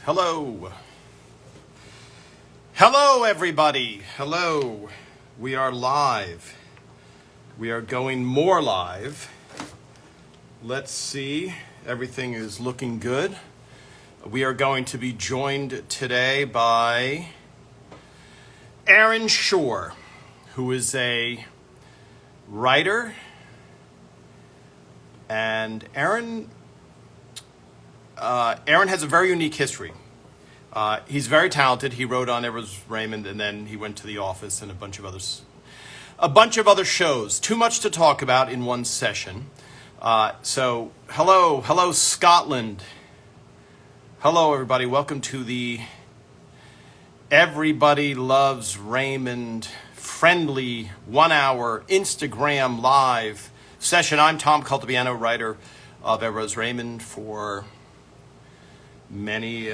Hello. Hello, everybody. Hello. We are live. We are going more live. Let's see. Everything is looking good. We are going to be joined today by Aaron Shure, who is a writer. And Aaron has a very unique history. He's very talented. He wrote on Everett Raymond, and then he went to The Office and a bunch of other shows. Too much to talk about in one session. So hello Scotland. Hello everybody. Welcome to the Everybody Loves Raymond friendly 1 hour Instagram live session. I'm Tom Caltabiano, writer of Everett Raymond for many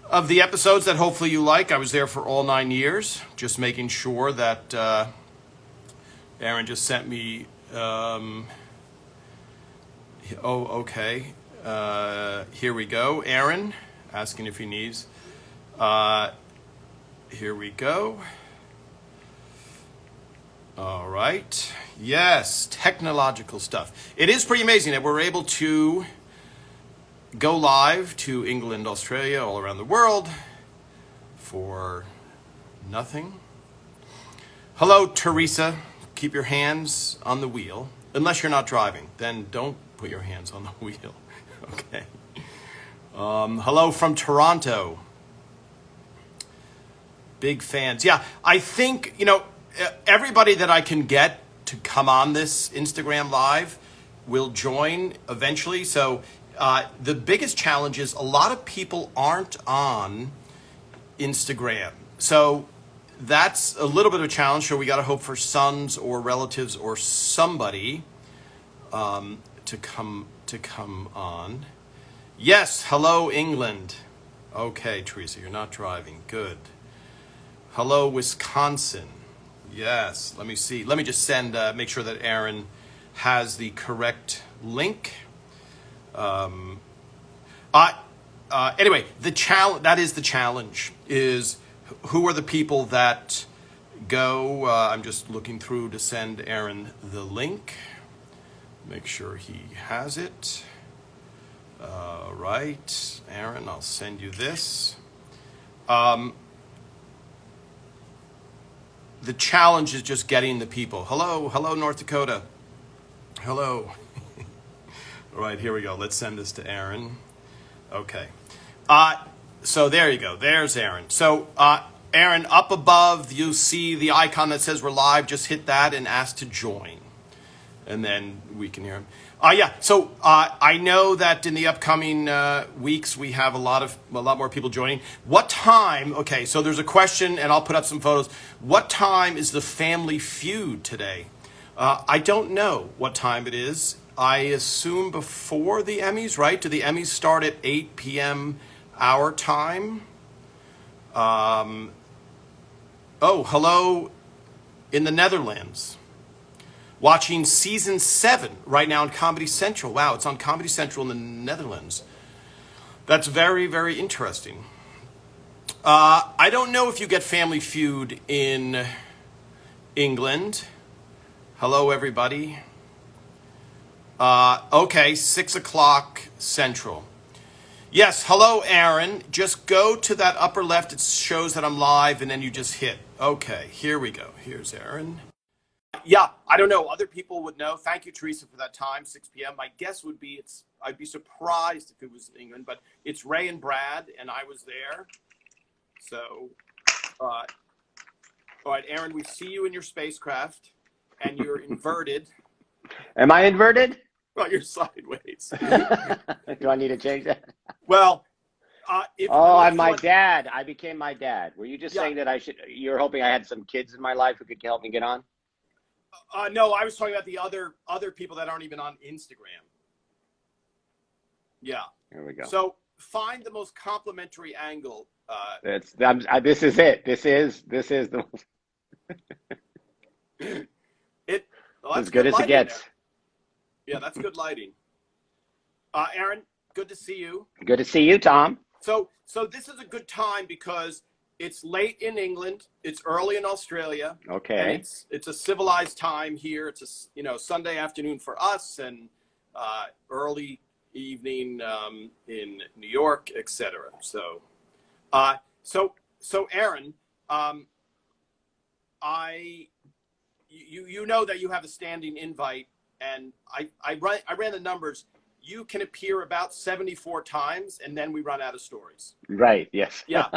of the episodes that hopefully you like. I was there for all 9 years, just making sure that Aaron just sent me okay. Here we go. Aaron asking if he needs. Here we go. All right. Yes, technological stuff. It is pretty amazing that we're able to go live to England, Australia, all around the world for nothing. Hello, Teresa. Keep your hands on the wheel. Unless you're not driving, then don't put your hands on the wheel. Okay. Hello from Toronto. Big fans. Yeah, I think, everybody that I can get to come on this Instagram live will join eventually. So the biggest challenge is a lot of people aren't on Instagram. So that's a little bit of a challenge. So we got to hope for sons or relatives or somebody to come on. Yes, hello England. Okay, Teresa, you're not driving. Good. Hello Wisconsin. Yes, let me see. Let me just send, make sure that Aaron has the correct link. Anyway, that is the challenge, is who are the people that go. I'm just looking through to send Aaron the link. Make sure he has it. Right, Aaron, I'll send you this. The challenge is just getting the people. Hello, North Dakota. Hello. All right, here we go. Let's send this to Aaron. Okay. So there you go. There's Aaron. So, Aaron, up above, you see the icon that says we're live. Just hit that and ask to join. And then we can hear him. So I know that in the upcoming weeks, we have a lot more people joining. What time? Okay, so there's a question, and I'll put up some photos. What time is the Family Feud today? I don't know what time it is. I assume before the Emmys, right? Do the Emmys start at 8 p.m. our time? Hello in the Netherlands. Watching season 7 right now on Comedy Central. Wow, it's on Comedy Central in the Netherlands. That's very, very interesting. I don't know if you get Family Feud in England. Hello, everybody. Okay, 6 o'clock Central. Yes, hello, Aaron. Just go to that upper left. It shows that I'm live, and then you just hit. Okay, here we go. Here's Aaron. Yeah, I don't know. Other people would know. Thank you, Teresa, for that time, 6 p.m. My guess would be I'd be surprised if it was in England, but it's Ray and Brad, and I was there. So, all right, Aaron, we see you in your spacecraft, and you're inverted. Am I inverted? Well, you're sideways. Do I need to change that? Well, I'm my dad. I became my dad. Were you just saying that you're hoping I had some kids in my life who could help me get on? No, I was talking about the other people that aren't even on Instagram. Yeah. There we go. So find the most complimentary angle. This is it. This is the most. As good as it gets. There. Yeah, that's good lighting. Aaron, Good to see you. Good to see you, Tom. So this is a good time because it's late in England, it's early in Australia, Okay. and it's a civilized time here. It's a Sunday afternoon for us, and early evening in New York, etc. So Aaron, you know that you have a standing invite, and I ran the numbers. You can appear about 74 times, and then we run out of stories. Right. Yes. Yeah,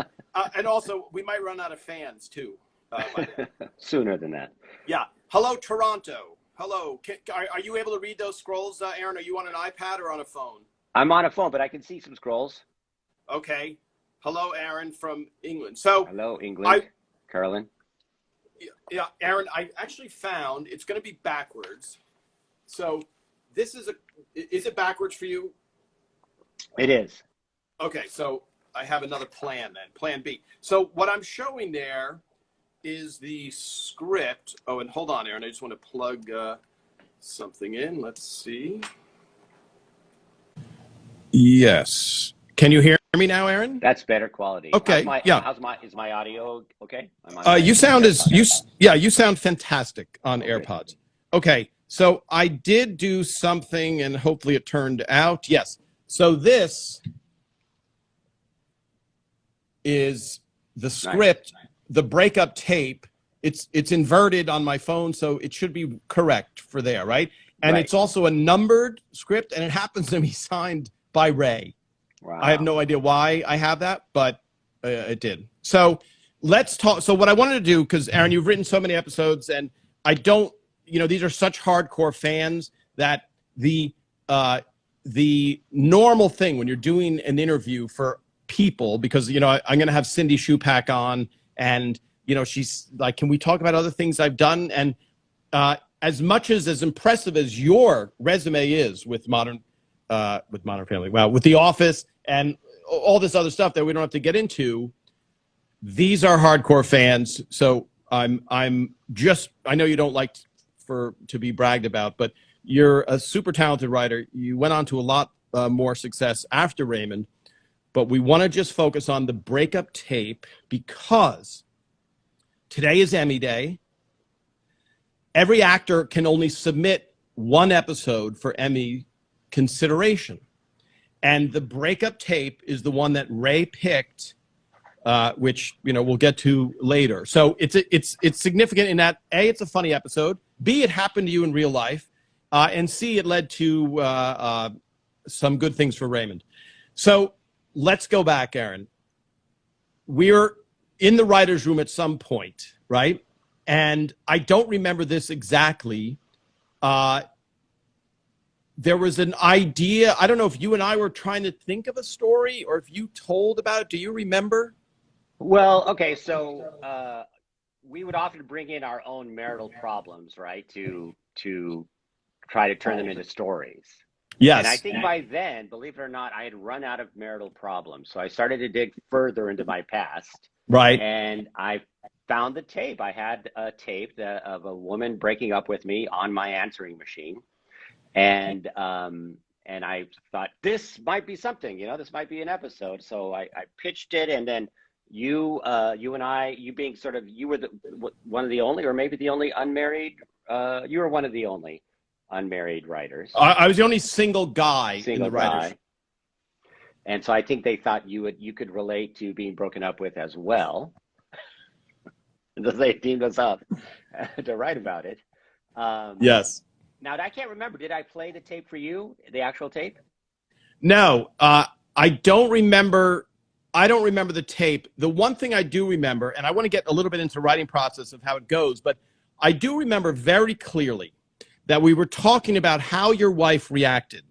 and also we might run out of fans too. By then. Sooner than that. Yeah. Hello, Toronto. Hello. Are you able to read those scrolls, Aaron? Are you on an iPad or on a phone? I'm on a phone, but I can see some scrolls. Okay. Hello, Aaron from England. So hello, England. Carolyn. Yeah, Aaron, I actually found it's going to be backwards. So this is it backwards for you? It is. Okay, so I have another plan then, plan B. So what I'm showing there is the script. Oh, and hold on, Aaron, I just want to plug something in. Let's see. Yes. Can you hear me now, Aaron? That's better quality. Okay. Is my audio okay? You sound fantastic on AirPods. Okay. So I did do something, and hopefully it turned out. Yes. So this is the script, the breakup tape. It's inverted on my phone, so it should be correct for there, right? And It's also a numbered script, and it happens to be signed by Ray. Wow. I have no idea why I have that, but it did. So let's talk. So what I wanted to do, because Aaron, you've written so many episodes, and I don't, these are such hardcore fans that the normal thing when you're doing an interview for people, because I'm going to have Cindy Shupak on, and she's like, can we talk about other things I've done? And as much as impressive as your resume is with Modern Family, with The Office and all this other stuff that we don't have to get into, these are hardcore fans. So I know you don't like to be bragged about, but you're a super talented writer. You went on to a lot more success after Raymond, but we want to just focus on the breakup tape because today is Emmy Day. Every actor can only submit one episode for Emmy consideration. And the breakup tape is the one that Ray picked, which we'll get to later. So it's significant in that A, it's a funny episode, B, it happened to you in real life, and C, it led to some good things for Raymond. So let's go back, Aaron. We're in the writer's room at some point, right? And I don't remember this exactly. There was an idea. I don't know if you and I were trying to think of a story or if you told about it. Do you remember? Well, okay. So we would often bring in our own marital problems, right? To try to turn them into stories. Yes. And I think by then, believe it or not, I had run out of marital problems. So I started to dig further into my past. Right. And I found the tape. I had a tape of a woman breaking up with me on my answering machine. And I thought this might be something, this might be an episode. So I pitched it, and then you and I, you being sort of, you were one of the only, or maybe the only unmarried. You were one of the only unmarried writers. I was the only single guy in the writers. And so I think they thought you could relate to being broken up with as well. They teamed us up to write about it. Yes. Now, I can't remember. Did I play the tape for you, the actual tape? No, I don't remember. I don't remember the tape. The one thing I do remember, and I want to get a little bit into the writing process of how it goes, but I do remember very clearly that we were talking about how your wife reacted.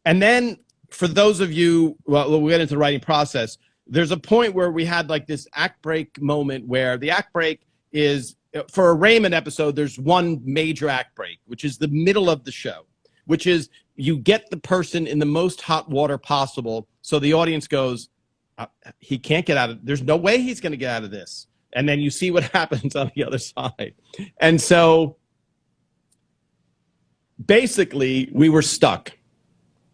And then for those of you, well, we'll get into the writing process, there's a point where we had like this act break moment where the act break is, for a Raymond episode, there's one major act break, which is the middle of the show, which is you get the person in the most hot water possible. So the audience goes, he can't get out of, there's no way he's going to get out of this. And then you see what happens on the other side. And so basically we were stuck.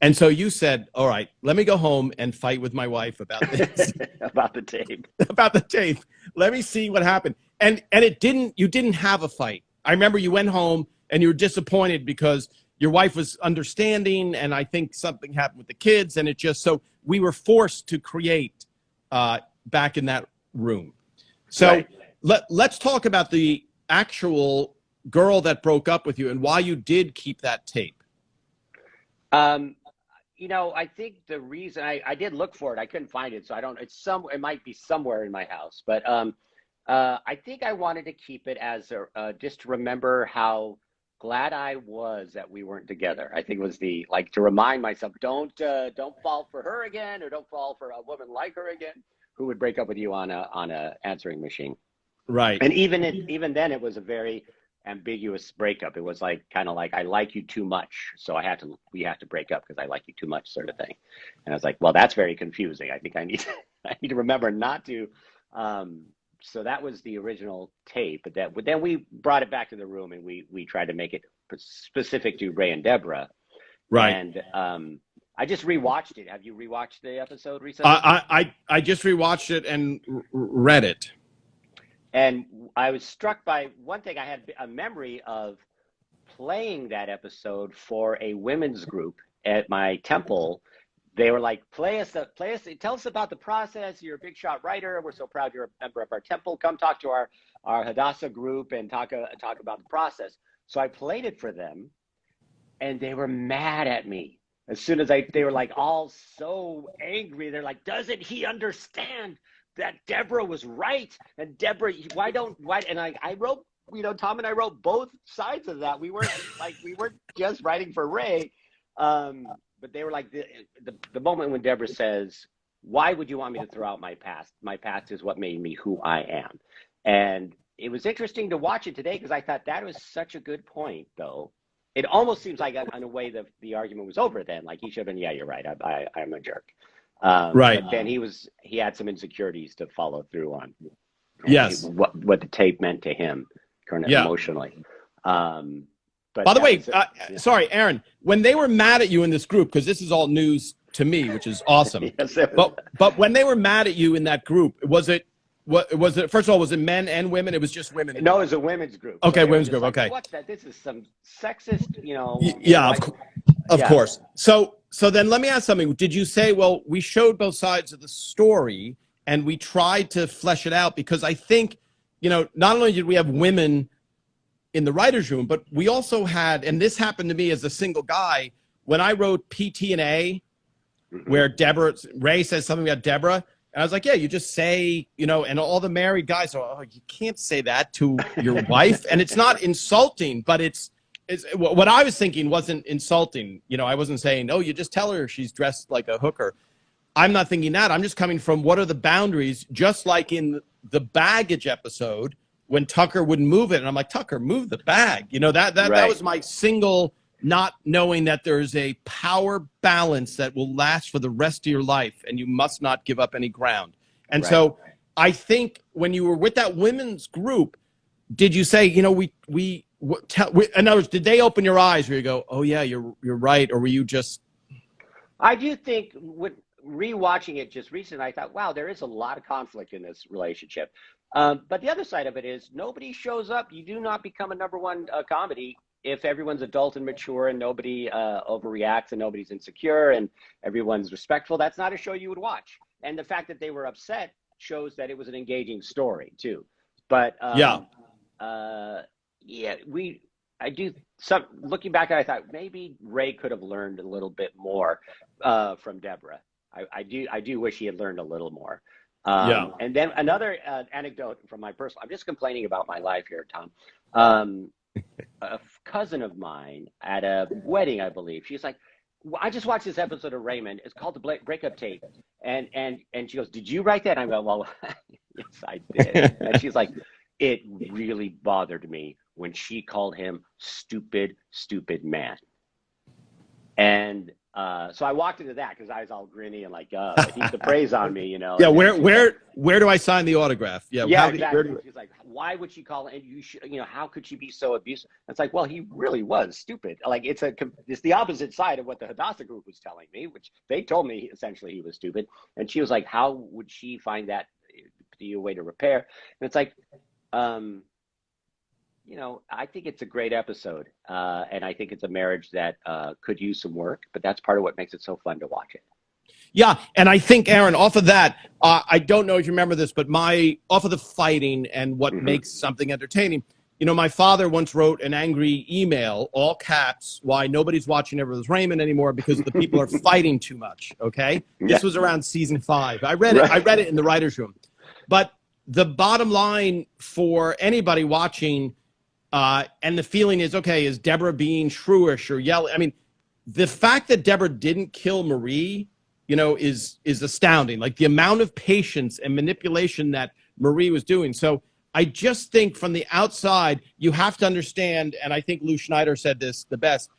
And so you said, all right, let me go home and fight with my wife about this, about the tape. about the tape. Let me see what happened. And you didn't have a fight. I remember you went home and you were disappointed because your wife was understanding, and I think something happened with the kids, and so we were forced to create back in that room. So Right. let's talk about the actual girl that broke up with you and why you did keep that tape. I think the reason I did look for it, I couldn't find it, so it might be somewhere in my house, but I think I wanted to keep it as just to remember how glad I was that we weren't together. I think it was to remind myself, don't fall for her again, or don't fall for a woman like her again, who would break up with you on a answering machine. Right. And even then, it was a very ambiguous breakup. It was kind of like, I like you too much, so we have to break up because I like you too much, sort of thing. And I was like, well, that's very confusing. I think I need to remember not to. So that was the original tape, but then we brought it back to the room and we tried to make it specific to Ray and Deborah. Right. And I just rewatched it. Have you rewatched the episode recently? I just rewatched it and read it. And I was struck by one thing. I had a memory of playing that episode for a women's group at my temple. They were like, play us, tell us about the process. You're a big shot writer. We're so proud you're a member of our temple. Come talk to our Hadassah group and talk about the process. So I played it for them, and they were mad at me. As soon as they were like all so angry. They're like, doesn't he understand that Deborah was right? And Deborah, why? And I wrote, Tom and I wrote both sides of that. We weren't just writing for Ray. But they were like, the moment when Deborah says, why would you want me to throw out my past? My past is what made me who I am. And it was interesting to watch it today because I thought that was such a good point, though. It almost seems like, in a way, the argument was over then. Like, he should have been, yeah, you're right, I'm a jerk. Right. But then he had some insecurities to follow through on. Yes. What the tape meant to him, kind of emotionally. But by the way, sorry, Aaron, when they were mad at you in this group, because this is all news to me, which is awesome. Yes, but when they were mad at you in that group, was it first of all, was it men and women? It was just women. No, it was a women's group. Okay, so women's group. Like, okay. What's that? This is some sexist, Yeah, of course. So then let me ask something. Did you say, well, we showed both sides of the story and we tried to flesh it out? Because I think, not only did we have women in the writer's room, but we also had, and this happened to me as a single guy, when I wrote PT&A, where Ray says something about Deborah, and I was like, yeah, you just say, and all the married guys are, oh, you can't say that to your wife. And it's not insulting, but it's what I was thinking wasn't insulting. I wasn't saying, oh, you just tell her she's dressed like a hooker. I'm not thinking that. I'm just coming from what are the boundaries, just like in the baggage episode, when Tucker wouldn't move it. And I'm like, Tucker, move the bag. That was my single, not knowing that there's a power balance that will last for the rest of your life. And you must not give up any ground. And so I think when you were with that women's group, did you say, in other words, did they open your eyes where you go, oh yeah, you're right? Or were you just? I do think with rewatching it just recently, I thought, wow, there is a lot of conflict in this relationship. But the other side of it is nobody shows up. You do not become a #1 comedy if everyone's adult and mature and nobody overreacts and nobody's insecure and everyone's respectful. That's not a show you would watch. And the fact that they were upset shows that it was an engaging story too. But looking back, I thought maybe Ray could have learned a little bit more from Deborah. I do wish he had learned a little more. And then another anecdote from my personal, I'm just complaining about my life here, Tom. A cousin of mine at a wedding, I believe, she's like, I just watched this episode of Raymond. It's called The Breakup Tape. And she goes, did you write that? And I go, well, yes, I did. And she's like, it really bothered me when she called him stupid man. And So I walked into that because I was all grinny and like, heaped the praise on me, Yeah, And then where do I sign the autograph? Yeah, yeah, exactly. She's like, why would she call it? And you should, how could she be so abusive? It's like, well, he really was stupid. Like it's the opposite side of what the Hadassah group was telling me, which they told me essentially he was stupid. And she was like, how would she find that to be a way to repair? And it's like, I think it's a great episode, and I think it's a marriage that could use some work. But that's part of what makes it so fun to watch it. Yeah, and I think, Aaron, off of that, I don't know if you remember this, but off of the fighting and what makes something entertaining, my father once wrote an angry email, all caps, why nobody's watching Everyone's Raymond anymore because the people are fighting too much, okay? Yeah. This was around season 5. I read it in the writer's room. But the bottom line for anybody watching, and the feeling is, okay, is Deborah being shrewish or yelling? I mean, the fact that Deborah didn't kill Marie, is astounding. Like the amount of patience and manipulation that Marie was doing. So I just think from the outside, you have to understand, and I think Lou Schneider said this the best,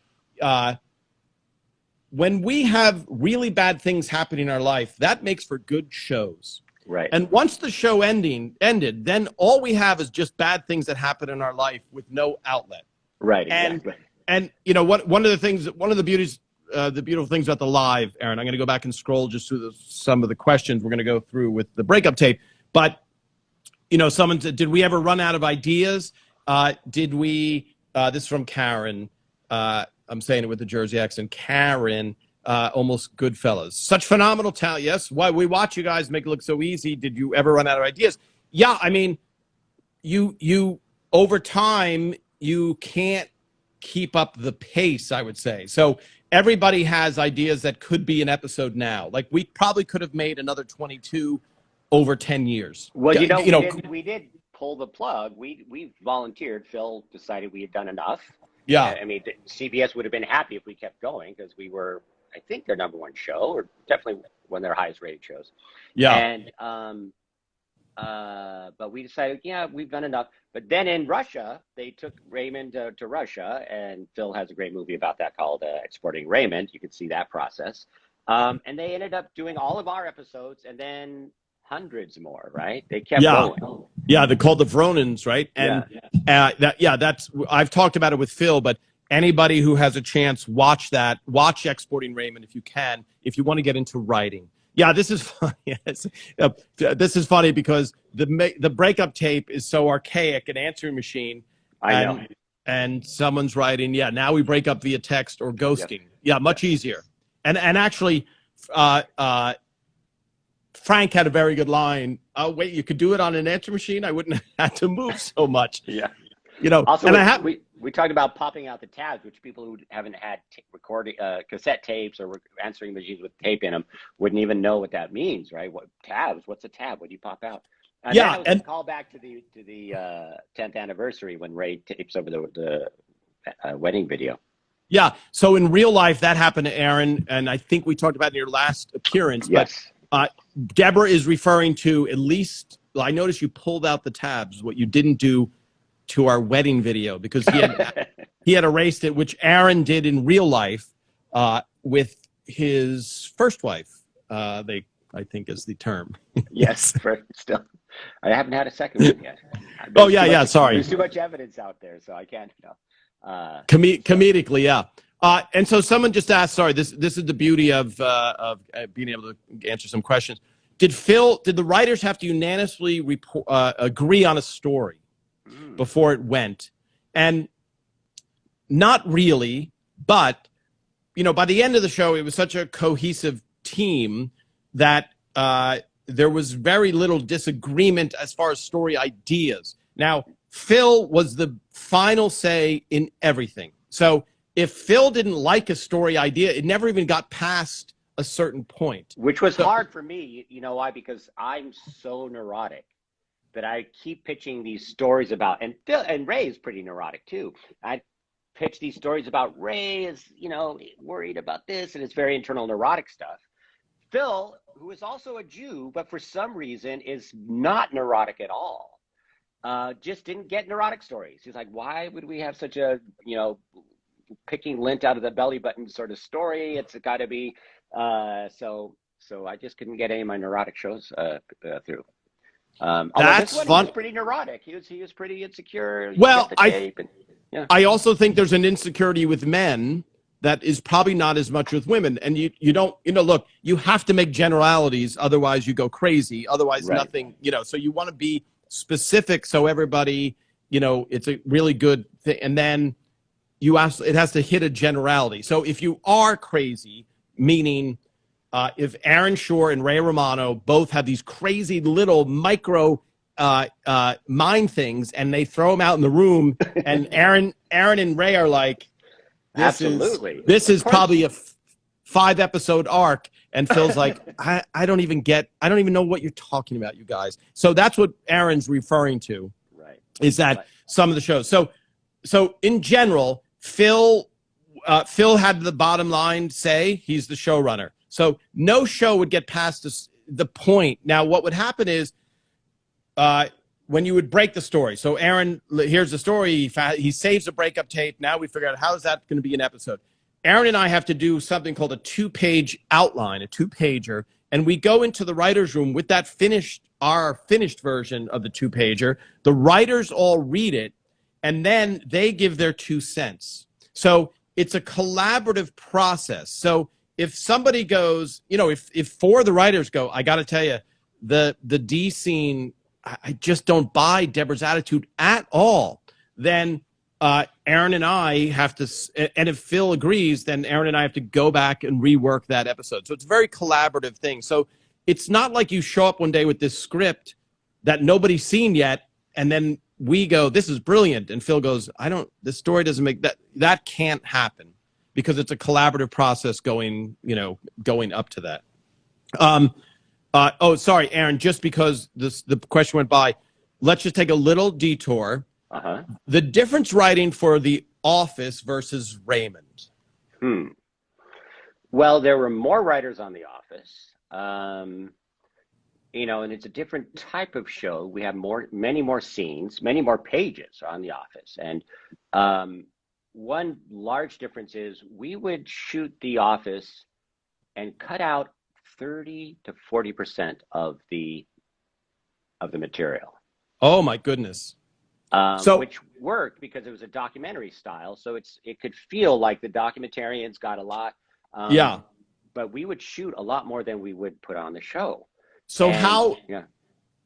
when we have really bad things happening in our life, that makes for good shows. Right. And once the show ended, then all we have is just bad things that happen in our life with no outlet. Right. Exactly. And one of the beautiful things about the live, Aaron, I'm going to go back and scroll just through some of the questions we're going to go through with the breakup tape. But, someone said, did we ever run out of ideas? Did we, this is from Karen, I'm saying it with the Jersey accent, Karen, almost Goodfellas. Such phenomenal talent. Yes, why we watch you guys make it look so easy. Did you ever run out of ideas? Yeah, I mean, you over time, you can't keep up the pace, I would say. So everybody has ideas that could be an episode now. Like we probably could have made another 22 over 10 years. Well, we did pull the plug. We volunteered. Phil decided we had done enough. Yeah. I mean, CBS would have been happy if we kept going because we were, I think, their #1 show, or definitely one of their highest rated shows. Yeah. And but we decided, yeah, we've done enough. But then in Russia, they took Raymond to Russia, and Phil has a great movie about that called Exporting Raymond. You can see that process. And they ended up doing all of our episodes and hundreds more, right? They kept going. Yeah, they're called the Vronins, right? And that's I've talked about it with Phil, but anybody who has a chance, watch Exporting Raymond if you can, if you want to get into writing. Yeah, this is funny. This is funny because the breakup tape is so archaic, an answering machine. I know. And someone's writing, yeah, now we break up via text or ghosting. Yep. Yeah, much easier. And actually, Frank had a very good line. Oh, wait, you could do it on an answering machine? I wouldn't have to move so much. Yeah. Also, and we talked about popping out the tabs, which people who haven't had recording cassette tapes or answering machines with tape in them wouldn't even know what that means, right? What tabs? What's a tab? What do you pop out? And that was a call back to the 10th anniversary when Ray tapes over the wedding video. Yeah. So in real life, that happened to Aaron, and I think we talked about it in your last appearance. Yes. But Deborah is referring to at least. I noticed you pulled out the tabs. What you didn't do to our wedding video because he had erased it, which Aaron did in real life with his first wife. I think is the term. Yes, still. I haven't had a second one yet. Sorry. There's too much evidence out there, so I can't. Comedically, yeah. And so someone just asked. Sorry, this is the beauty of being able to answer some questions. Did the writers have to unanimously agree on a story before it went? And not really, but by the end of the show, it was such a cohesive team that there was very little disagreement as far as story ideas. Now, Phil was the final say in everything. So if Phil didn't like a story idea, it never even got past a certain point. Which was hard for me. You know why? Because I'm so neurotic that I keep pitching these stories about, and Ray is pretty neurotic too. I pitch these stories about Ray is, worried about this, and it's very internal neurotic stuff. Phil, who is also a Jew, but for some reason is not neurotic at all, just didn't get neurotic stories. He's like, why would we have such a, picking lint out of the belly button sort of story. It's got to be so I just couldn't get any of my neurotic shows through. Although this one was pretty neurotic. He was pretty insecure. Well, the tape and, yeah. I also think there's an insecurity with men that is probably not as much with women. And you don't, look, you have to make generalities, otherwise you go crazy. Otherwise, Right. nothing, so you want to be specific so everybody, it's a really good thing. And then it has to hit a generality. So if you are crazy, meaning if Aaron Shure and Ray Romano both have these crazy little micro mind things and they throw them out in the room and Aaron and Ray are like, Absolutely. This is probably a 5-episode arc. And Phil's like, I don't even know what you're talking about, you guys. So that's what Aaron's referring to. Right. Is that some of the shows. So in general, Phil had the bottom line say. He's the showrunner. So no show would get past the point. Now, what would happen is when you would break the story. So Aaron, here's the story. He saves a breakup tape. Now we figure out how is that going to be an episode. Aaron and I have to do something called a 2-page outline, a 2-pager, and we go into the writer's room with that our finished version of the 2-pager. The writers all read it, and then they give their 2 cents. So it's a collaborative process. So if somebody goes, if 4 of the writers go, I got to tell you, the D scene, I just don't buy Deborah's attitude at all, then Aaron and I have to, and if Phil agrees, then Aaron and I have to go back and rework that episode. So it's a very collaborative thing. So it's not like you show up one day with this script that nobody's seen yet, and then we go, this is brilliant. And Phil goes, this story doesn't make that can't happen because it's a collaborative process going up to that. Sorry, Aaron, just because the question went by, let's just take a little detour. Uh-huh. The difference writing for The Office versus Raymond. Well, there were more writers on The Office, and it's a different type of show. We have many more scenes, many more pages on The Office. And one large difference is we would shoot The Office and cut out 30 to 40% of the material. Oh my goodness. Which worked because it was a documentary style. So it could feel like the documentarians got a lot. Yeah. But we would shoot a lot more than we would put on the show. So Yeah.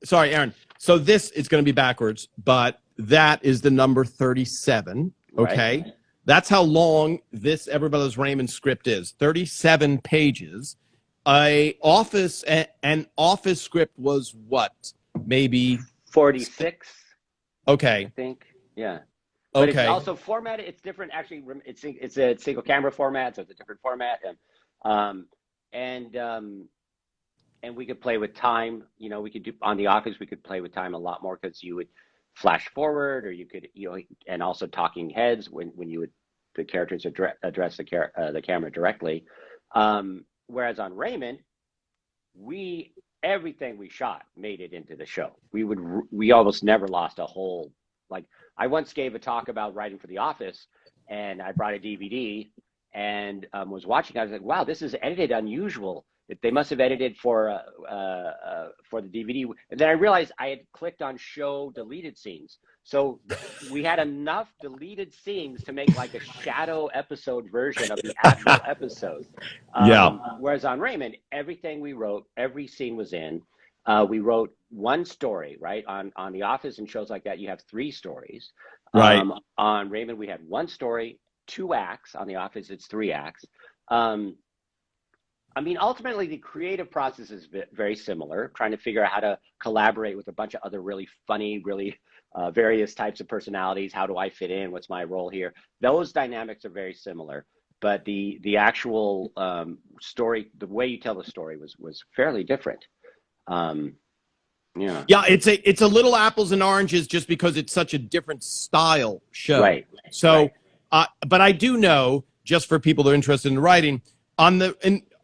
Sorry, Aaron. So this is going to be backwards, but that is the number 37. Okay. Right. That's how long this Everybody Loves Raymond script is. 37 pages. An office script was what? Maybe 46. Okay. I think. Yeah. But okay. It's also formatted. It's different. Actually, it's a single camera format, so it's a different format. And we could play with time. We could do on The Office. We could play with time a lot more because you would flash forward, or you could, and also talking heads when the characters address the camera directly. Whereas on Raymond, everything we shot made it into the show. We almost never lost a whole, like I once gave a talk about writing for The Office, and I brought a DVD and was watching. I was like, wow, this is edited unusual. They must have edited for the DVD. And then I realized I had clicked on show deleted scenes. So we had enough deleted scenes to make like a shadow episode version of the actual episode. Whereas on Raymond, everything we wrote, every scene was in. We wrote one story, right? On The Office and shows like that, you have 3 stories. Right. On Raymond, we had one story, 2 acts. On The Office, it's 3 acts. Ultimately, the creative process is very similar, trying to figure out how to collaborate with a bunch of other really funny, really various types of personalities. How do I fit in? What's my role here? Those dynamics are very similar, but the actual story, the way you tell the story was fairly different. Yeah, it's a little apples and oranges just because it's such a different style show. Right. So, but I do know, just for people that are interested in writing,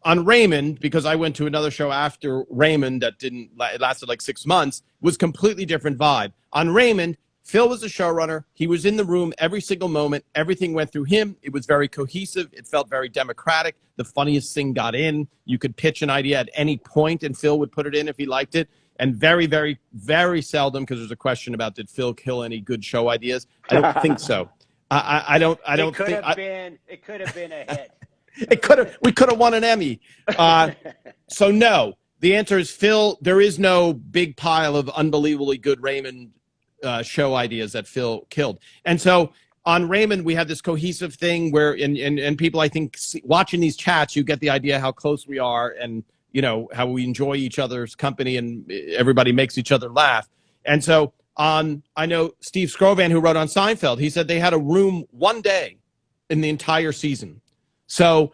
on Raymond, because I went to another show after Raymond that it lasted like 6 months, was completely different vibe. On Raymond, Phil was the showrunner. He was in the room every single moment. Everything went through him. It was very cohesive. It felt very democratic. The funniest thing got in. You could pitch an idea at any point, and Phil would put it in if he liked it. And very, very, very seldom, because there's a question about, did Phil kill any good show ideas? I don't think so. I don't think. It could have been a hit. We could have won an Emmy. So no, the answer is Phil. There is no big pile of unbelievably good Raymond show ideas that Phil killed. And so on Raymond, we had this cohesive thing where, and people, I think, watching these chats, you get the idea how close we are, and how we enjoy each other's company, and everybody makes each other laugh. And so I know Steve Scrovan, who wrote on Seinfeld, he said they had a room one day in the entire season. So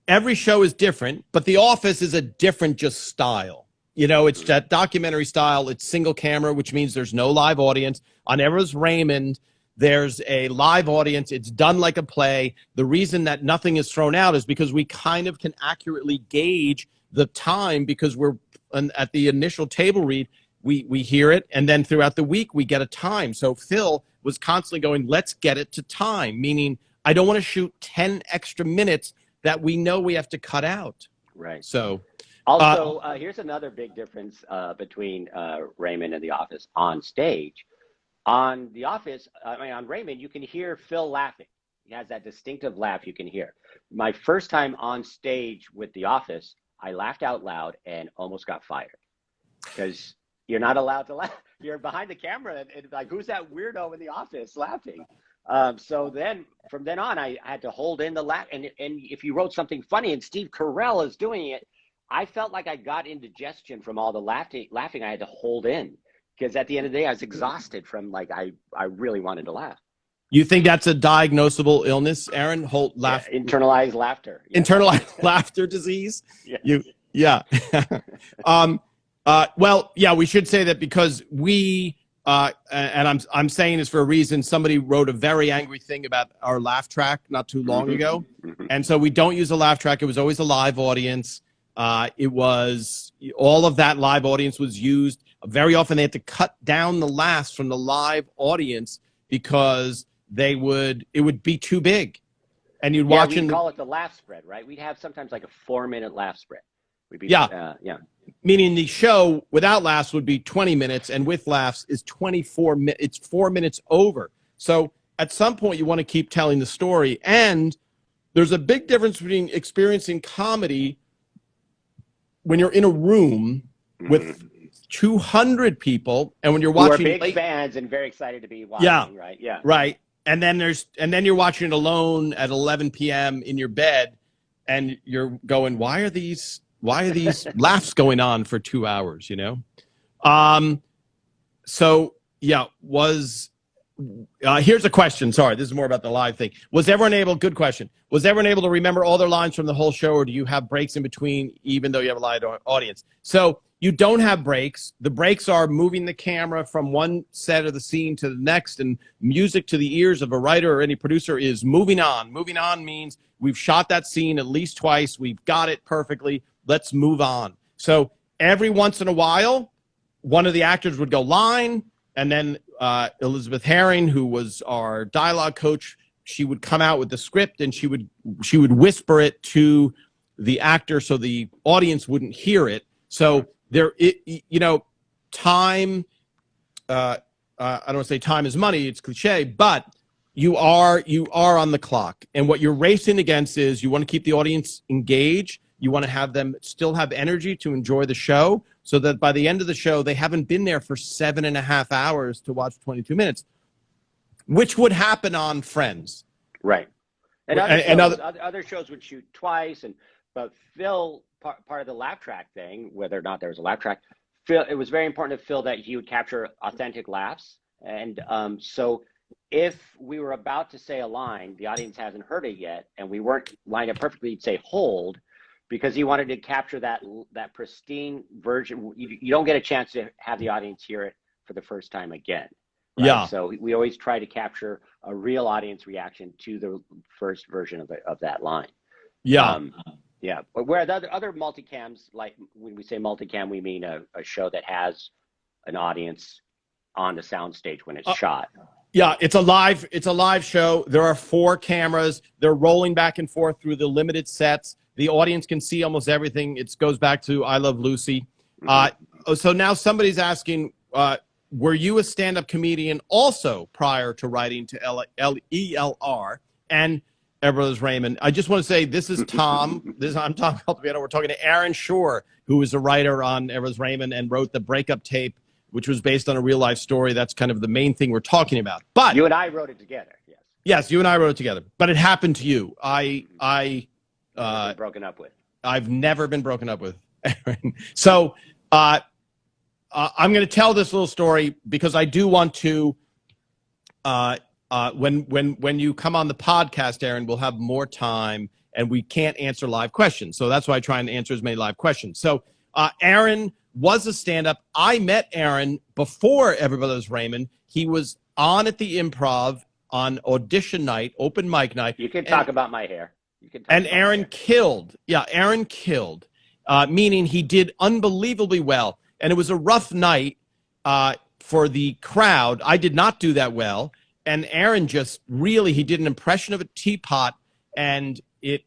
every show is different, but The Office is a different just style. It's that documentary style. It's single camera, which means there's no live audience. On Ever's Raymond, there's a live audience. It's done like a play. The reason that nothing is thrown out is because we kind of can accurately gauge the time, because we're at the initial table read, we hear it, and then throughout the week we get a time. So Phil was constantly going, let's get it to time, meaning I don't want to shoot 10 extra minutes that we know we have to cut out. Right. So also, here's another big difference between Raymond and The Office on stage. On The Office, on Raymond, you can hear Phil laughing. He has that distinctive laugh you can hear. My first time on stage with The Office, I laughed out loud and almost got fired, because you're not allowed to laugh. You're behind the camera, and like, who's that weirdo in The Office laughing? So then, from then on, I had to hold in the laugh. And if you wrote something funny and Steve Carell is doing it, I felt like I got indigestion from all the laughing I had to hold in, because at the end of the day, I was exhausted from, like, I really wanted to laugh. You think that's a diagnosable illness, Aaron? Internalized laughter. Yeah. Internalized laughter disease? Yes. Well, yeah, we should say that, because we, and I'm saying this for a reason, somebody wrote a very angry thing about our laugh track not too long ago. And so we don't use a laugh track. It was always a live audience. It was, all of that live audience was used. Very often they had to cut down the laughs from the live audience, because it would be too big. And you'd watch we'd call it the laugh spread, right? We'd have sometimes like a 4-minute laugh spread. Meaning the show without laughs would be 20 minutes, and with laughs is 24 minutes. It's 4 minutes over. So at some point you want to keep telling the story. And there's a big difference between experiencing comedy when you're in a room with 200 people, and when you're watching, who are big fans and very excited to be watching, right? Yeah. Right. And then you're watching it alone at 11 p.m. in your bed, and you're going, why are these laughs going on for 2 hours, So yeah, here's a question. Sorry, this is more about the live thing. Was everyone able to remember all their lines from the whole show, or do you have breaks in between, even though you have a live audience? So you don't have breaks. The breaks are moving the camera from one set of the scene to the next, and music to the ears of a writer or any producer is moving on. Moving on means we've shot that scene at least twice. We've got it perfectly. Let's move on. So every once in a while, one of the actors would go line, and then Elizabeth Herring, who was our dialogue coach, she would come out with the script, and she would whisper it to the actor so the audience wouldn't hear it. So time, I don't want to say time is money, it's cliche, but you are on the clock. And what you're racing against is, you want to keep the audience engaged. You want to have them still have energy to enjoy the show, so that by the end of the show, they haven't been there for 7.5 hours to watch 22 minutes, which would happen on Friends. Right. And other shows would shoot twice. But Phil, part of the laugh track thing, whether or not there was a laugh track, Phil, it was very important to Phil that he would capture authentic laughs. And so if we were about to say a line, the audience hasn't heard it yet, and we weren't lined up perfectly, he'd say hold, because he wanted to capture that pristine version. You don't get a chance to have the audience hear it for the first time again. Right? Yeah. So we always try to capture a real audience reaction to the first version of that line. Yeah. Yeah. But where the other multicams, like when we say multicam, we mean a show that has an audience on the soundstage when it's shot. Yeah, it's a live show. There are 4 cameras. They're rolling back and forth through the limited sets. The audience can see almost everything. It goes back to I Love Lucy. So now somebody's asking, were you a stand-up comedian also prior to writing to ELR and Brothers Raymond? I just want to say this is Tom. I'm Tom Cultivato. We're talking to Aaron Shure, who is a writer on Brothers Raymond and wrote the breakup tape, which was based on a real life story. That's kind of the main thing we're talking about. But you and I wrote it together. Yes. Yes, you and I wrote it together. But it happened to you. Broken up with. I've never been broken up with, Aaron. So I'm going to tell this little story because I do want to. When you come on the podcast, Aaron, we'll have more time and we can't answer live questions. So that's why I try and answer as many live questions. So Aaron was a stand-up. I met Aaron before Everybody Loves Raymond. He was on at the Improv on audition night, open mic night. You can talk about my hair. You can. And Aaron killed. Yeah, Aaron killed, meaning he did unbelievably well. And it was a rough night for the crowd. I did not do that well. And Aaron just really, he did an impression of a teapot, and it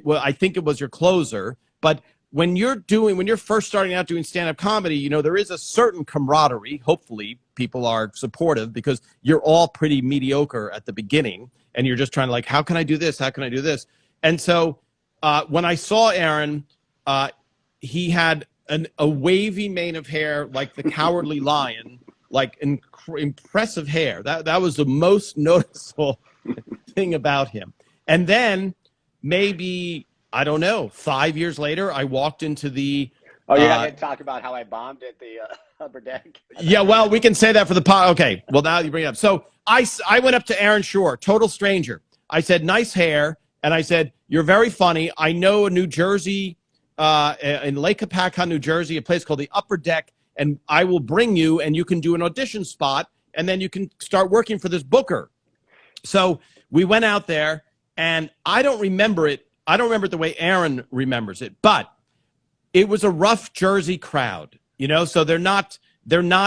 was, I think it was your closer. But when you're first starting out doing stand-up comedy, you know, there is a certain camaraderie. Hopefully people are supportive because you're all pretty mediocre at the beginning and you're just trying to like, how can I do this? How can I do this? And so when I saw Aaron, he had a wavy mane of hair like the Cowardly Lion, like impressive hair. That was the most noticeable thing about him. And then maybe, I don't know, 5 years later, I walked into the... Oh, you're not going to talk about how I bombed at the upper deck? Yeah, well, we can say that for the pod. Okay, well, now you bring it up. So I went up to Aaron Shure, total stranger. I said, nice hair. And I said, you're very funny. I know a New Jersey, in Lake Hopatcong, New Jersey, a place called the Upper Deck, and I will bring you, and you can do an audition spot, and then you can start working for this booker. So we went out there, and I don't remember it. I don't remember it the way Aaron remembers it, but it was a rough Jersey crowd, you know, so they're not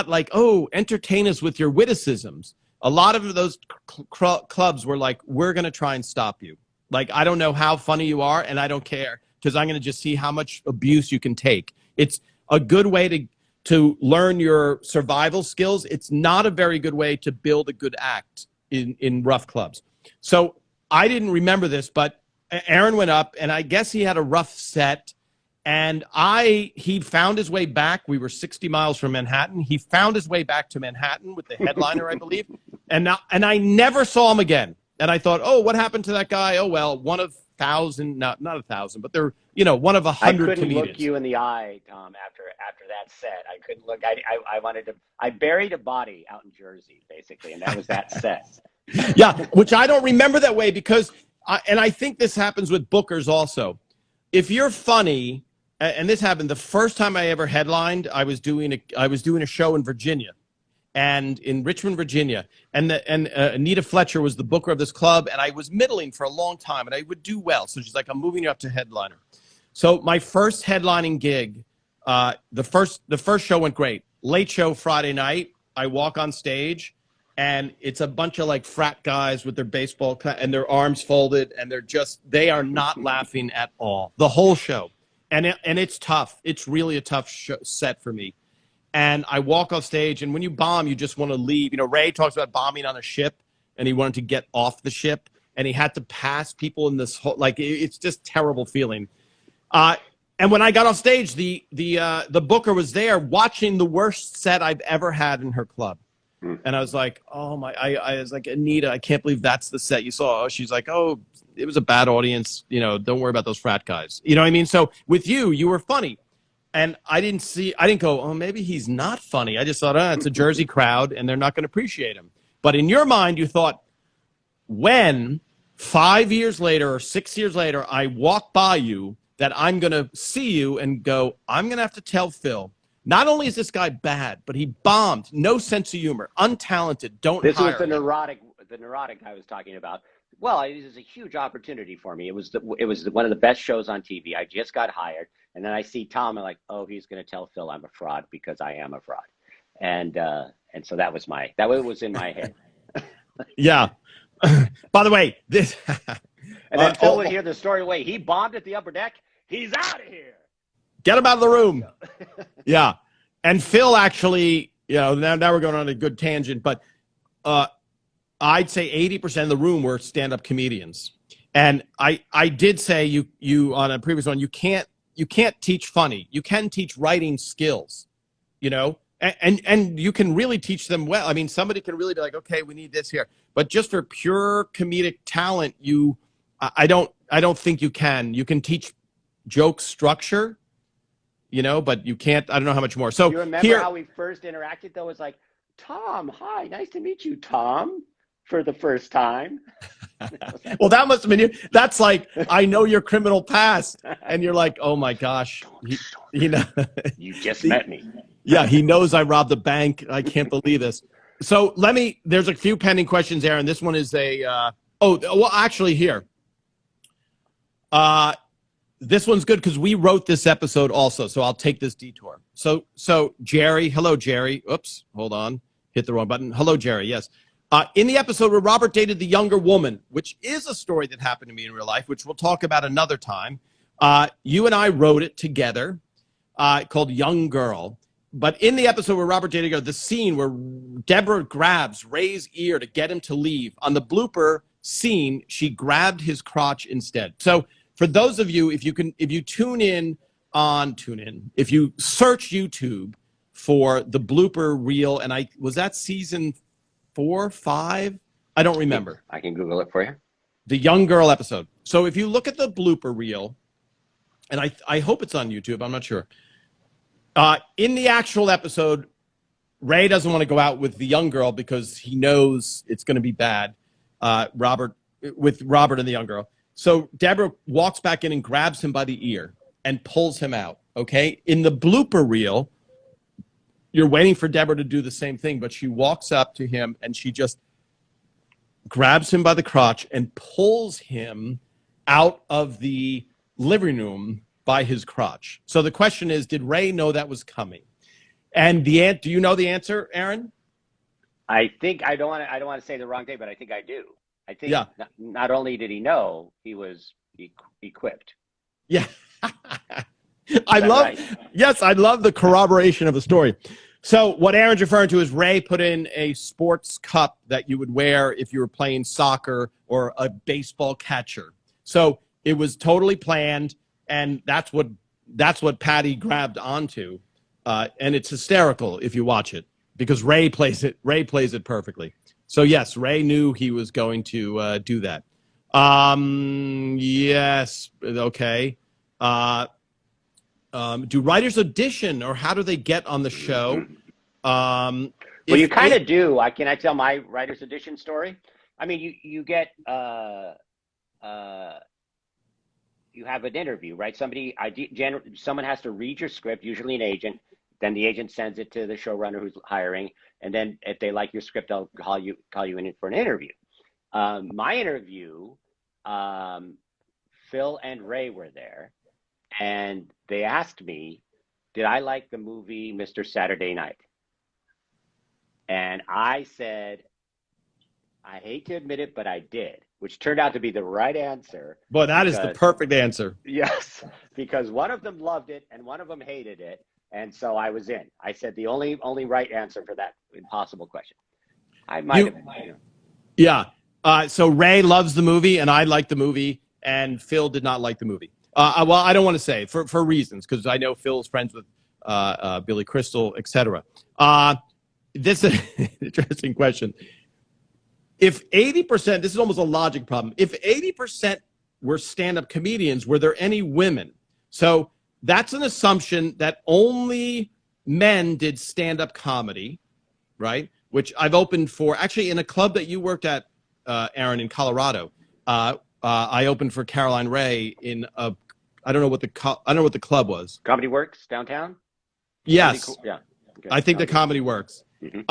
like, oh, entertain us with your witticisms. A lot of those clubs were like, we're going to try and stop you. Like, I don't know how funny you are, and I don't care because I'm going to just see how much abuse you can take. It's a good way to learn your survival skills. It's not a very good way to build a good act in rough clubs. So I didn't remember this, but Aaron went up, and I guess he had a rough set, and he found his way back. We were 60 miles from Manhattan. He found his way back to Manhattan with the headliner, I believe, and I never saw him again. And I thought, oh, what happened to that guy? Oh, well, one of 1,000, not 1,000, but they're, you know, one of 100 comedians. I couldn't look you in the eye, Tom, after that set. I couldn't look. I buried a body out in Jersey, basically, and that was that set. Yeah, which I don't remember that way because, and I think this happens with bookers also. If you're funny, and this happened the first time I ever headlined, I was doing a show in Virginia, and in Richmond, Virginia, and Anita Fletcher was the booker of this club, and I was middling for a long time, and I would do well. So she's like, I'm moving you up to headliner. So my first headlining gig, the first show went great. Late show Friday night, I walk on stage, and it's a bunch of like frat guys with their baseball and their arms folded, and they are not laughing at all the whole show, and it's tough. It's really a tough set for me. And I walk off stage, and when you bomb, you just want to leave. You know, Ray talks about bombing on a ship, and he wanted to get off the ship, and he had to pass people in this whole, like, it's just terrible feeling. And when I got off stage, the booker was there watching the worst set I've ever had in her club. And I was like, oh my, I was like, Anita, I can't believe that's the set you saw. She's like, oh, it was a bad audience. You know, don't worry about those frat guys. You know what I mean? So with you were funny. And I didn't go, oh, maybe he's not funny. I just thought, it's a Jersey crowd and they're not going to appreciate him. But in your mind, you thought, when 5 years later or 6 years later, I walk by you, that I'm going to see you and go, I'm going to have to tell Phil, not only is this guy bad, but he bombed, no sense of humor, untalented, This was the neurotic I was talking about. Well, it was a huge opportunity for me. It was one of the best shows on TV. I just got hired, and then I see Tom, and like, oh, he's going to tell Phil I'm a fraud because I am a fraud. And so that was in my head. Yeah. By the way, this. And then Phil would hear the story. Wait, he bombed at the upper deck. He's out of here. Get him out of the room. Yeah. And Phil actually, now we're going on a good tangent, but I'd say 80% of the room were stand-up comedians. And I did say you on a previous one, you can't teach funny. You can teach writing skills, and you can really teach them well. I mean, somebody can really be like, okay, we need this here. But just for pure comedic talent, I don't think you can. You can teach joke structure, but you can't. I don't know how much more. So you remember how we first interacted though? It was like, Tom, hi, nice to meet you, Tom, for the first time. Well, that must have been you. That's like, I know your criminal past, and you're like, oh my gosh, you just met me. Yeah, he knows I robbed the bank. I can't believe this. So there's a few pending questions, Aaron. This one is actually here. This one's good because we wrote this episode also, so I'll take this detour. So Jerry, hello, Jerry. Oops, hold on. Hit the wrong button. Hello, Jerry, yes. In the episode where Robert dated the younger woman, which is a story that happened to me in real life, which we'll talk about another time, you and I wrote it together called Young Girl. But in the episode where Robert dated her, the scene where Deborah grabs Ray's ear to get him to leave, on the blooper scene, she grabbed his crotch instead. So for those of you, if you if you search YouTube for the blooper reel, and was that season 4, 5? I don't remember. I can Google it for you. The Young Girl episode. So if you look at the blooper reel, and I hope it's on YouTube, I'm not sure. In the actual episode, Ray doesn't want to go out with the young girl because he knows it's going to be bad. Robert and the young girl. So Deborah walks back in and grabs him by the ear and pulls him out. Okay. In the blooper reel, you're waiting for Deborah to do the same thing, but she walks up to him and she just grabs him by the crotch and pulls him out of the living room by his crotch. So the question is, did Ray know that was coming? And do you know the answer, Aaron? I think I don't want to say the wrong thing, but I think I do. I think not only did he know, he was equipped. Yeah. I love the corroboration of the story. So what Aaron's referring to is Ray put in a sports cup that you would wear if you were playing soccer or a baseball catcher. So it was totally planned, and that's what Patty grabbed onto. And it's hysterical if you watch it because Ray plays it perfectly. So yes, Ray knew he was going to do that. Yes, okay. Do writers audition, or how do they get on the show? Well, you kind of do. Can I tell my writer's audition story? I mean, you get you have an interview, right? Someone has to read your script, usually an agent. Then the agent sends it to the showrunner who's hiring, and then if they like your script, they'll call you in for an interview. My interview, Phil and Ray were there, and they asked me, did I like the movie Mr. Saturday Night? And I said, I hate to admit it, but I did, which turned out to be the right answer. Boy, that is the perfect answer. Yes, because one of them loved it and one of them hated it. And so I was in. I said the only right answer for that impossible question. I might have been. Yeah. So Ray loves the movie, and I like the movie, and Phil did not like the movie. Well, I don't want to say for reasons, because I know Phil's friends with Billy Crystal, etc. This is an interesting question. If 80%, this is almost a logic problem. If 80% were stand-up comedians, were there any women? So that's an assumption that only men did stand-up comedy, right? Which I've opened for, actually in a club that you worked at, Aaron, in Colorado. I opened for Caroline Ray in a, I don't know what the club was. Comedy Works downtown? Yes. Yeah. Okay. I think the Comedy Works. Mm-hmm.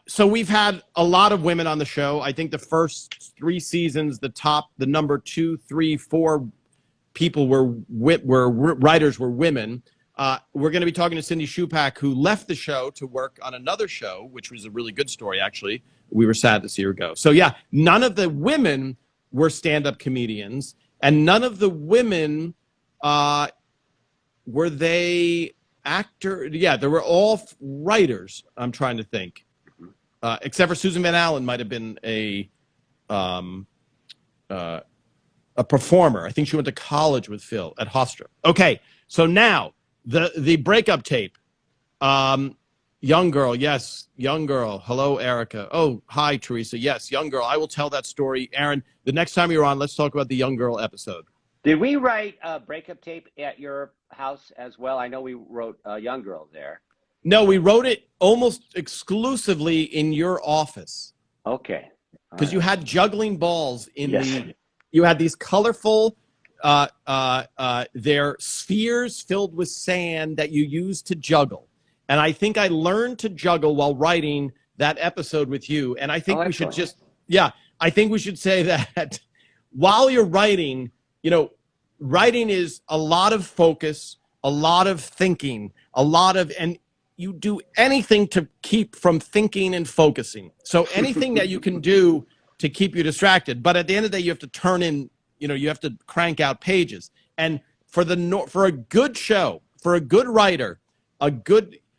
So we've had a lot of women on the show. I think the first 3 seasons, the number 2, 3, 4 people writers were women. We're going to be talking to Cindy Shupak, who left the show to work on another show, which was a really good story, actually. We were sad to see her go. So, yeah, none of the women were stand-up comedians, and none of the women were they actor. Yeah, they were all writers, I'm trying to think. Except for Susan Van Allen might have been a performer. I think she went to college with Phil at Hofstra. Okay, so now the breakup tape. Young girl, yes, young girl. Hello, Erica. Oh, hi, Teresa. Yes, young girl. I will tell that story. Aaron, the next time you're on, let's talk about the young girl episode. Did we write a breakup tape at your house as well? I know we wrote Young Girl there. No, we wrote it almost exclusively in your office. Okay. Because you had juggling balls in Yes. you had these colorful, they're spheres filled with sand that you used to juggle. And I think I learned to juggle while writing that episode with you. And I think we should I think we should say that while you're writing, writing is a lot of focus, a lot of thinking, and you do anything to keep from thinking and focusing. So anything that you can do to keep you distracted. But at the end of the day, you have to turn in, you have to crank out pages. And for a good show, for a good writer,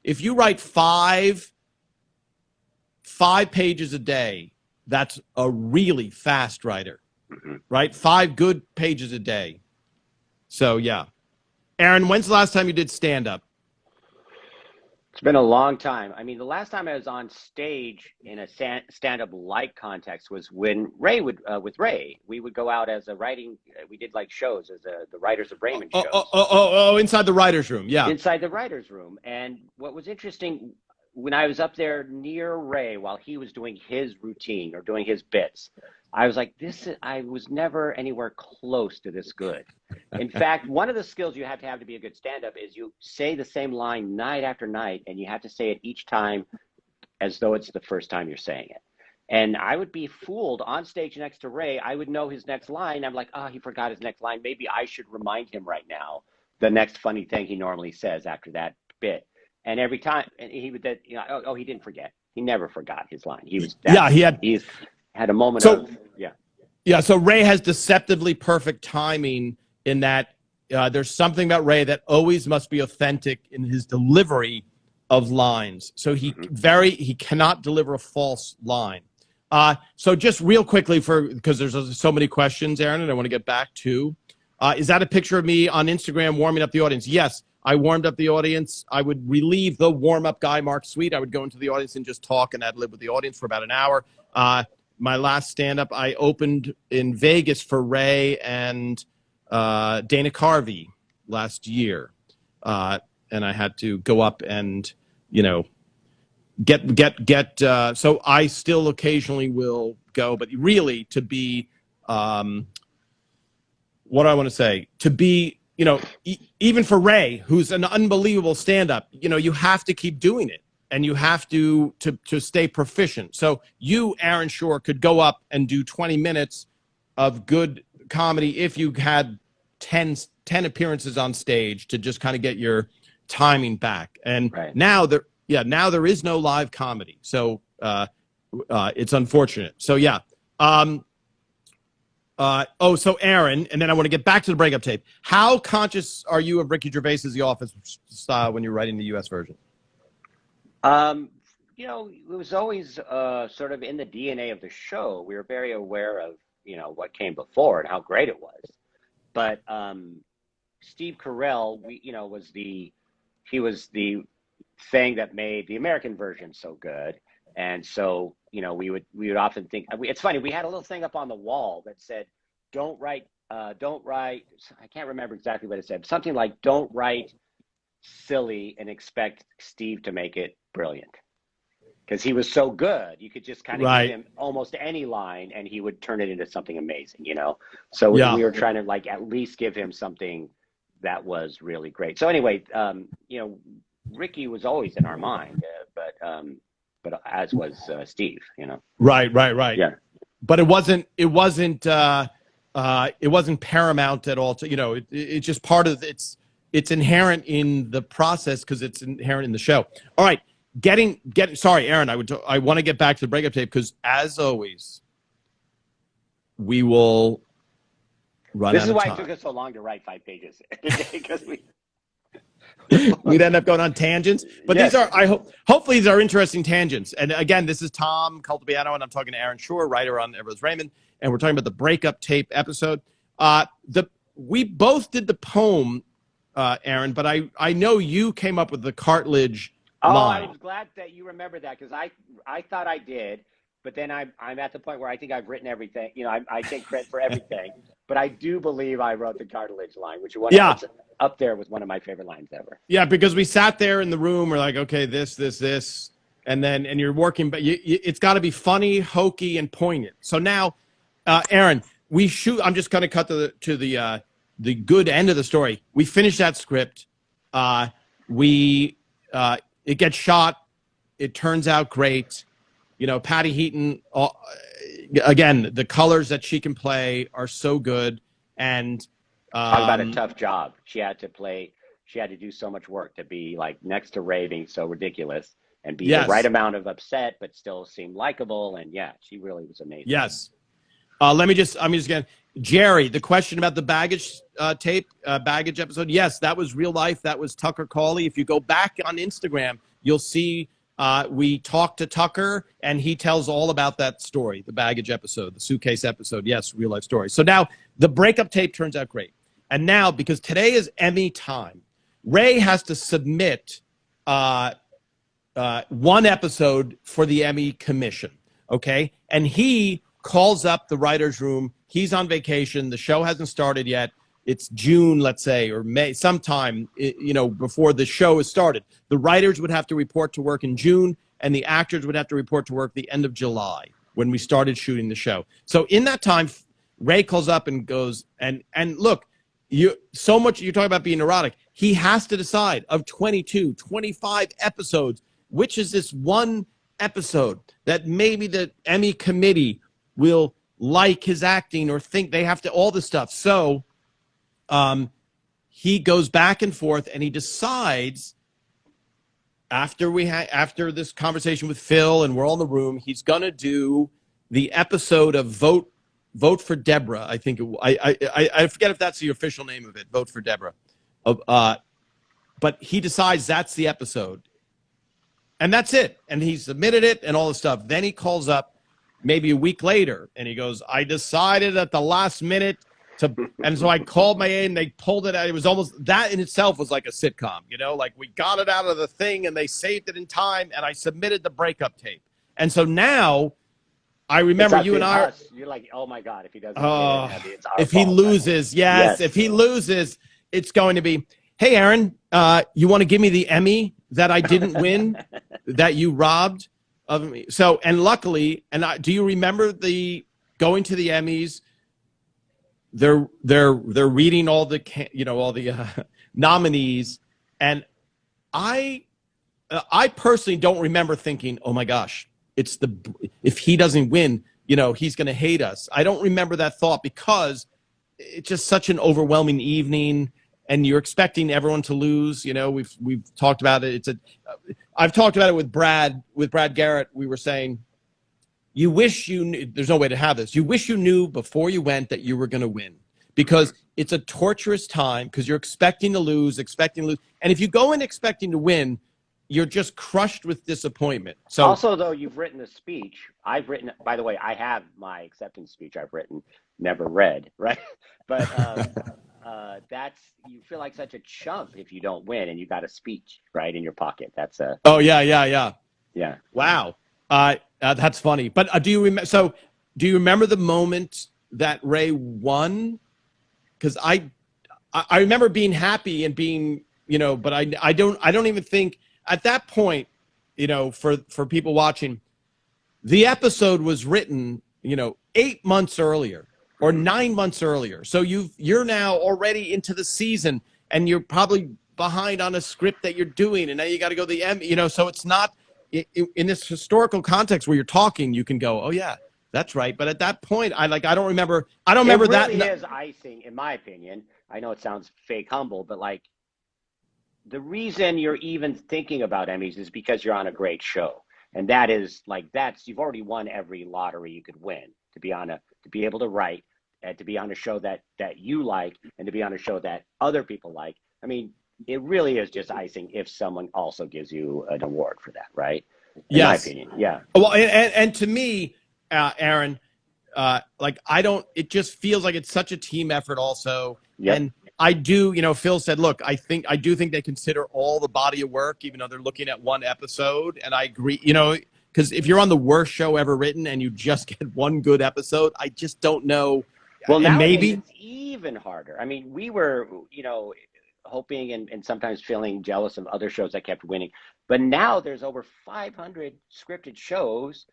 if you write five pages a day, that's a really fast writer, right? 5 good pages a day. So, yeah. Aaron, when's the last time you did stand-up? It's been a long time. I mean, the last time I was on stage in a stand-up like context was when Ray with Ray, we would go out as a writing. We did like shows as the Writers of Raymond shows. Inside the writers' room, yeah. Inside the writers' room. And what was interesting when I was up there near Ray while he was doing his routine or doing his bits, I was like, I was never anywhere close to this good. In fact, one of the skills you have to be a good stand-up is you say the same line night after night, and you have to say it each time as though it's the first time you're saying it. And I would be fooled on stage next to Ray. I would know his next line. I'm like, he forgot his next line. Maybe I should remind him right now the next funny thing he normally says after that bit. And every time, and he would, he didn't forget. He never forgot his line. He's had a moment So Ray has deceptively perfect timing in that there's something about Ray that always must be authentic in his delivery of lines. So he cannot deliver a false line. So just real quickly, because there's so many questions, Aaron, and I want to get back to, is that a picture of me on Instagram warming up the audience? Yes, I warmed up the audience. I would relieve the warm-up guy, Mark Sweet. I would go into the audience and just talk and ad-lib with the audience for about an hour. My last stand-up, I opened in Vegas for Ray and Dana Carvey last year. And I had to go up and, get so I still occasionally will go, but really to be, what do I want to say? To be, even for Ray, who's an unbelievable stand-up, you have to keep doing it. And you have to stay proficient. So you, Aaron Shure, could go up and do 20 minutes of good comedy if you had 10 appearances on stage to just kind of get your timing back. And now there is no live comedy. So it's unfortunate. So yeah. So Aaron, and then I want to get back to the breakup tape. How conscious are you of Ricky Gervais's The Office style when you're writing the U.S. version? It was always sort of in the DNA of the show. We were very aware of, what came before and how great it was. But Steve Carell, he was the thing that made the American version so good. And so, we would often think, it's funny, we had a little thing up on the wall that said, don't write, I can't remember exactly what it said, something like, don't write silly and expect Steve to make it brilliant, because he was so good. You could just kind of give him almost any line and he would turn it into something amazing, so we were trying to at least give him something that was really great. So anyway, Ricky was always in our mind, but as was Steve, Right. Yeah. But it wasn't paramount at all to, it's just part of it's it's inherent in the process because it's inherent in the show. All right, getting. Sorry, Aaron. I want to get back to the breakup tape because, as always, we will run This out is of why time. it took us so long to write 5 pages today, because we'd end up going on tangents. But yes. these are, hopefully these are interesting tangents. And again, this is Tom Cultipiano, and I'm talking to Aaron Shure, writer on Everest Raymond, and we're talking about the breakup tape episode. We both did the poem, Aaron, but I know you came up with the cartilage line. I was glad that you remembered that, because I thought I did, but then I'm at the point where I think I've written everything. I take credit for everything, but I do believe I wrote the cartilage line, which is up there with one of my favorite lines ever. Yeah, because we sat there in the room, we're like, okay, this, and you're working, but it's got to be funny, hokey, and poignant. So now, Aaron, I'm just going to cut to the good end of the story. We finished that script. It gets shot. It turns out great. Patty Heaton, again, the colors that she can play are so good. And talk about a tough job. She had to do so much work to be like next to Ray being so ridiculous and be the right amount of upset, but still seem likable. And yeah, she really was amazing. Yes. I'm just getting Jerry, the question about the baggage tape, baggage episode. Yes, that was real life. That was Tucker Cawley. If you go back on Instagram, you'll see we talked to Tucker, and he tells all about that story, the baggage episode, the suitcase episode. Yes, real life story. So now the breakup tape turns out great. And now, because today is Emmy time, Ray has to submit one episode for the Emmy commission, okay? And he calls up the writer's room. He's on vacation. The show hasn't started yet. It's June, let's say, or May, sometime, before the show is started. The writers would have to report to work in June, and the actors would have to report to work the end of July when we started shooting the show. So in that time, Ray calls up and goes, and look, you're talking about being neurotic. He has to decide of 22, 25 episodes, which is this one episode that maybe the Emmy committee will like his acting or think they have to, all this stuff. So he goes back and forth, and he decides after this conversation with Phil and we're all in the room, he's going to do the episode of Vote for Deborah. I think I forget if that's the official name of it, Vote for Deborah. But he decides that's the episode. And that's it. And he submitted it and all this stuff. Then he calls up maybe a week later, and he goes, I decided at the last minute and so I called my aide, and they pulled it out. It was almost, that in itself was like a sitcom, like we got it out of the thing and they saved it in time, and I submitted the breakup tape. And so now I remember you and I, you're like, oh my God, if he doesn't, if he loses, yes, if he loses, it's going to be, hey, Aaron, you want to give me the Emmy that I didn't win, that you robbed of me? So, and luckily, do you remember going to the Emmys? They're reading all the nominees, and I personally don't remember thinking, oh my gosh, if he doesn't win, he's going to hate us. I don't remember that thought, because it's just such an overwhelming evening, and you're expecting everyone to lose. We've talked about it. I've talked about it with Brad Garrett. We were saying, you wish you knew, there's no way to have this. You wish you knew before you went that you were going to win, because it's a torturous time, because you're expecting to lose. And if you go in expecting to win, you're just crushed with disappointment. So also, though, you've written a speech. By the way, I have my acceptance speech I've written, never read, right? But you feel like such a chump if you don't win and you got a speech right in your pocket. That's a. Oh, yeah. Wow. That's funny. But do you remember the moment that Ray won? Because I remember being happy and being, but I don't even think at that point, for people watching, the episode was written, 8 months earlier or 9 months earlier. So you're now already into the season, and you're probably behind on a script that you're doing, and now you got to go to the Emmy, so it's not. In this historical context where you're talking, you can go, oh yeah, that's right. But at that point, I don't remember. I don't remember that. It really is icing, in my opinion. I know it sounds fake humble, but the reason you're even thinking about Emmys is because you're on a great show. And that is like, you've already won every lottery you could win to be to be able to write and to be on a show that you like and to be on a show that other people like. I mean, it really is just icing if someone also gives you an award for that, right? In my opinion. Yeah. Well, and to me, Aaron, like it just feels like it's such a team effort also. Yep. And I do, Phil said, look, I do think they consider all the body of work, even though they're looking at one episode. And I agree, because if you're on the worst show ever written and you just get one good episode, I just don't know. Well, and nowadays maybe it's even harder. I mean, we were, hoping and sometimes feeling jealous of other shows that kept winning. But now there's over 500 scripted shows.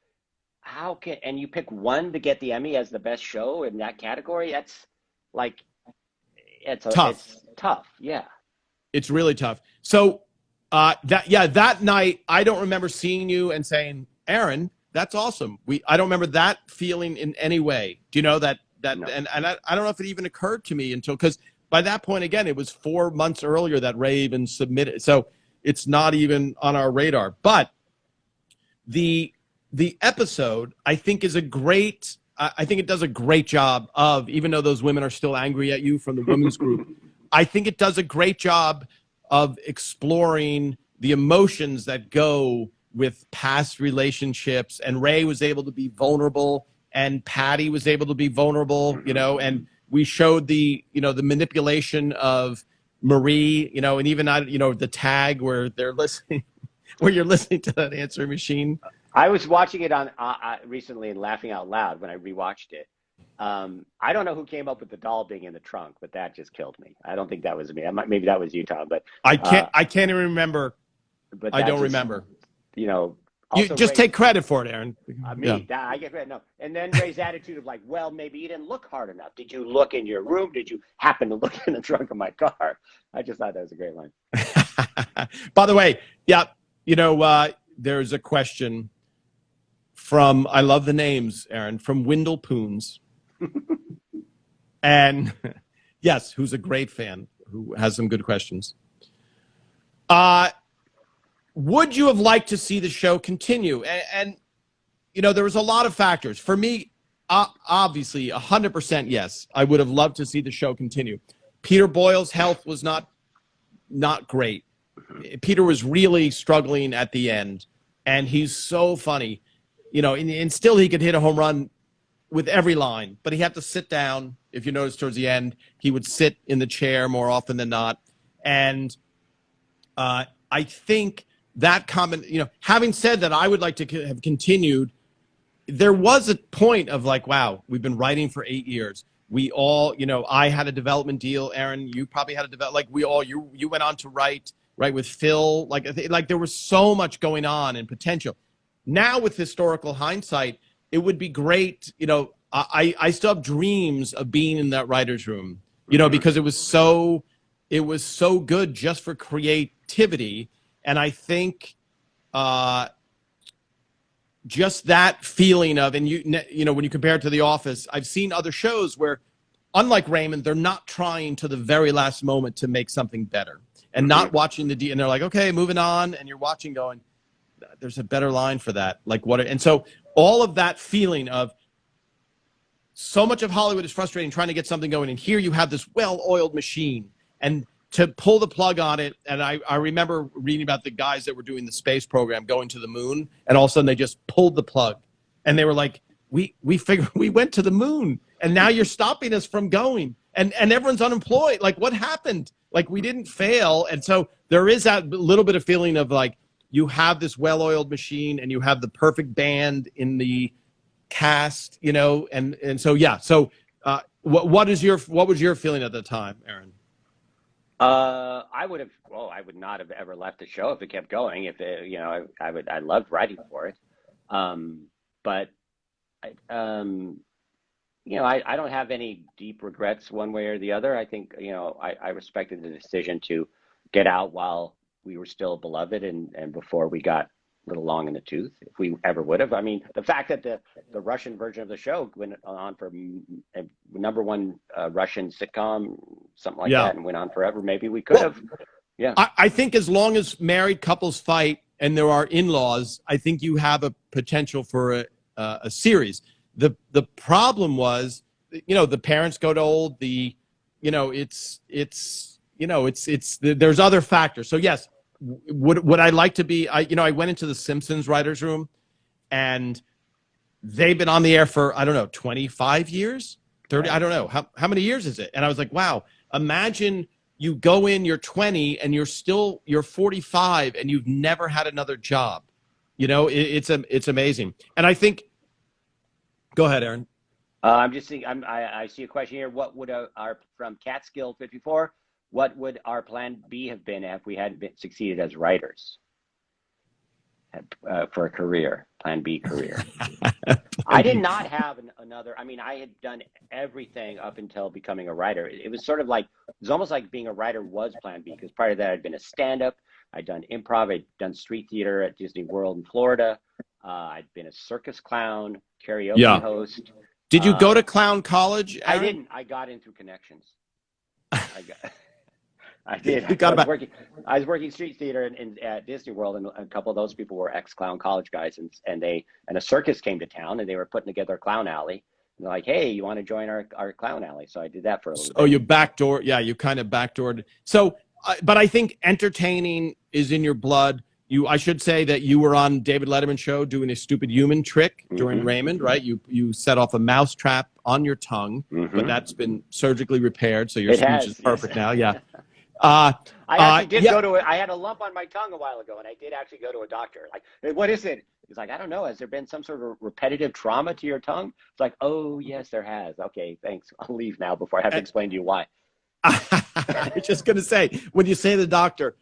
And you pick one to get the Emmy as the best show in that category? That's like, tough. It's tough. Yeah. It's really tough. So that night, I don't remember seeing you and saying, Aaron, that's awesome. I don't remember that feeling in any way. Do you know that? No. And I don't know if it even occurred to me because by that point, again, it was 4 months earlier that Ray even submitted. So it's not even on our radar. But the episode, I think, is I think it does a great job of, even though those women are still angry at you from the women's group, I think it does a great job of exploring the emotions that go with past relationships. And Ray was able to be vulnerable and Patty was able to be vulnerable, and we showed the manipulation of Marie, and even, the tag where they're listening, where you're listening to that answering machine. I was watching it on recently and laughing out loud when I rewatched it. I don't know who came up with the doll being in the trunk, but that just killed me. I don't think that was me. Maybe that was you, Tom. But I can't even remember. But I don't remember. Also you just take credit for it, Aaron. I get credit. No, and then Ray's attitude of like, well, maybe you didn't look hard enough. Did you look in your room? Did you happen to look in the trunk of my car? I just thought that was a great line. By the way, there's a question from, I love the names, Aaron, from Wendell Poons. And yes, who's a great fan, who has some good questions. Would you have liked to see the show continue? And there was a lot of factors. For me, obviously, 100% yes. I would have loved to see the show continue. Peter Boyle's health was not great. Peter was really struggling at the end, and he's so funny. And still he could hit a home run with every line, but he had to sit down. If you notice towards the end, he would sit in the chair more often than not. And I think that comment, having said that, I would like to have continued. There was a point of like, wow, we've been writing for 8 years. We all, I had a development deal. Aaron, you probably had you went on to write with Phil. Like there was so much going on and potential. Now with historical hindsight, it would be great. I still have dreams of being in that writer's room, because it was so good just for creativity. And I think just that feeling of, and when you compare it to The Office, I've seen other shows where, unlike Raymond, they're not trying to the very last moment to make something better and not watching and they're like, okay, moving on. And you're watching going, there's a better line for that. And so all of that feeling of so much of Hollywood is frustrating trying to get something going. And here you have this well-oiled machine, and to pull the plug on it. And I remember reading about the guys that were doing the space program going to the moon, and all of a sudden they just pulled the plug and they were like, we figured we went to the moon and now you're stopping us from going. And everyone's unemployed. Like, what happened? Like, we didn't fail. And so there is that little bit of feeling of like, you have this well-oiled machine and you have the perfect band in the cast, and so, yeah. So what was your feeling at the time, Aaron? I would not have ever left the show if it kept going. I loved writing for it. But I don't have any deep regrets one way or the other. I think, I respected the decision to get out while we were still beloved and before we got a little long in the tooth, if we ever would have. I mean, the fact that the Russian version of the show went on for number one Russian sitcom, something like that, and went on forever, maybe we could have Yeah. I think as long as married couples fight and there are in-laws, I think you have a potential for a series. The problem was, the parents go to old. There's other factors. So yes, would I like to be? I went into the Simpsons writers' room, and they've been on the air for, I don't know, 25 years, 30. Right. I don't know how many years is it. And I was like, wow, imagine you go in, you're 20 and you're 45 and you've never had another job. It's amazing. And I think, go ahead, Aaron. I'm just thinking, I see a question here. What would our from Catskill 54? What would our plan B have been if we hadn't succeeded as writers for a career, plan B career? I did not have another. I mean, I had done everything up until becoming a writer. It was sort of like, it was almost like being a writer was plan B, because prior to that, I'd been a stand-up. I'd done improv. I'd done street theater at Disney World in Florida. I'd been a circus clown, karaoke host. Did you go to clown college, Aaron? I didn't. I got in through connections. I did. I was working street theater at Disney World, and a couple of those people were ex-clown college guys, and a circus came to town, and they were putting together a clown alley. And they're like, "Hey, you want to join our clown alley?" So I did that for a little bit. Oh, you backdoor? Yeah, you kind of backdoored. So, but I think entertaining is in your blood. I should say that you were on David Letterman's show doing a stupid human trick during Raymond, right? You set off a mouse trap on your tongue, but that's been surgically repaired, so your speech is perfect now. Yeah. I actually did go to I had a lump on my tongue a while ago, and I did actually go to a doctor. Like, hey, what is it? He's like, I don't know. Has there been some sort of repetitive trauma to your tongue? It's like, oh, yes, there has. Okay, thanks. I'll leave now before I have to explain to you why. I was just going to say, when you say to the doctor,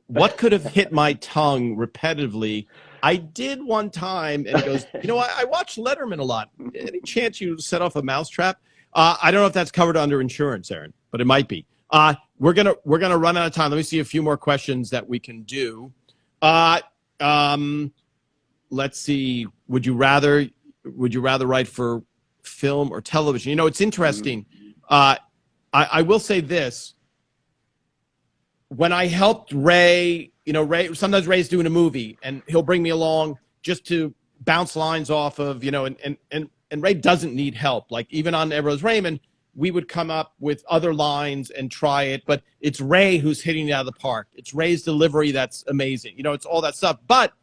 what could have hit my tongue repetitively? I did one time, and he goes, I watch Letterman a lot. Any chance you set off a mousetrap? I don't know if that's covered under insurance, Aaron, but it might be. We're gonna run out of time. Let me see a few more questions that we can do. Let's see. Would you rather write for film or television? It's interesting. I will say this. When I helped Ray, Ray, sometimes Ray's doing a movie and he'll bring me along just to bounce lines off of, and Ray doesn't need help. Like even on Everose Raymond, we would come up with other lines and try it, but it's Ray who's hitting it out of the park. It's Ray's delivery that's amazing. It's all that stuff. But,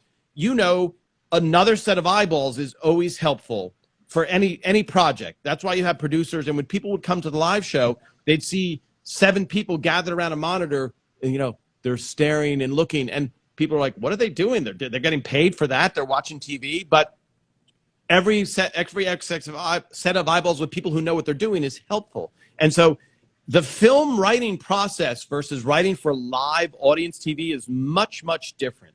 another set of eyeballs is always helpful for any project. That's why you have producers. And when people would come to the live show, they'd see 7 people gathered around a monitor, and, they're staring and looking. And people are like, what are they doing? They're getting paid for that. They're watching TV. But every set of eyeballs with people who know what they're doing is helpful. And so the film writing process versus writing for live audience TV is much, much different.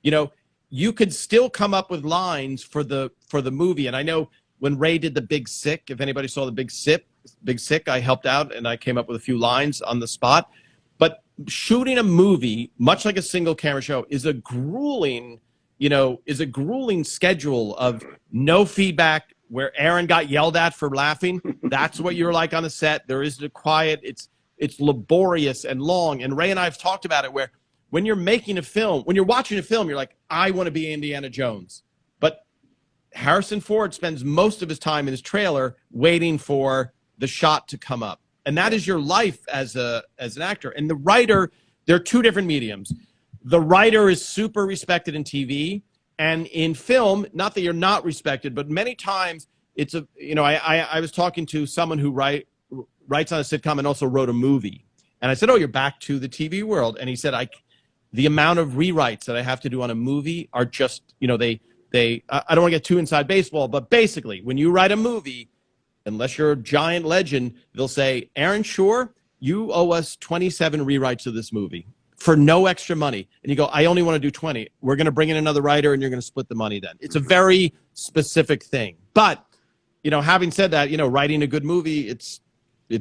You could still come up with lines for the movie. And I know when Ray did The Big Sick, if anybody saw The Big Sick, I helped out and I came up with a few lines on the spot. But shooting a movie, much like a single camera show, is a grueling schedule of no feedback, where Aaron got yelled at for laughing. That's what you're like on a set. There is the quiet. It's laborious and long. And Ray and I have talked about it, where when you're making a film, when you're watching a film, you're like, I want to be Indiana Jones. But Harrison Ford spends most of his time in his trailer waiting for the shot to come up. And that is your life as an actor. And the writer, there are 2 different mediums. The writer is super respected in TV, and in film, not that you're not respected, but many times it's I was talking to someone who writes on a sitcom and also wrote a movie. And I said, oh, you're back to the TV world. And he said, the amount of rewrites that I have to do on a movie are just, I don't want to get too inside baseball, but basically when you write a movie, unless you're a giant legend, they'll say, Aaron Shure, you owe us 27 rewrites of this movie for no extra money. And you go, I only want to do 20. We're going to bring in another writer and you're going to split the money then. It's a very specific thing. But, having said that, writing a good movie, it's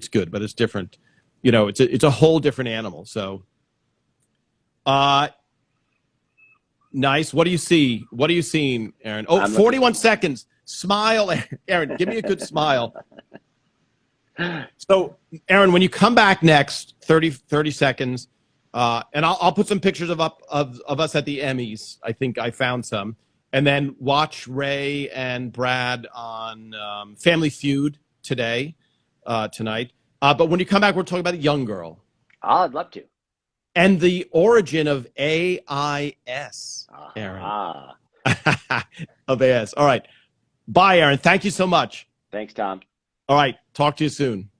good, but it's different. It's a whole different animal. So, nice. What do you see? What are you seeing, Aaron? Oh, 41 seconds. Smile. Aaron, give me a good smile. So, Aaron, when you come back next, 30 seconds, And I'll put some pictures of us at the Emmys. I think I found some. And then watch Ray and Brad on Family Feud tonight. But when you come back, we're talking about a young girl. Oh, I'd love to. And the origin of AIS, Aaron. Of AIS. All right. Bye, Aaron. Thank you so much. Thanks, Tom. All right. Talk to you soon.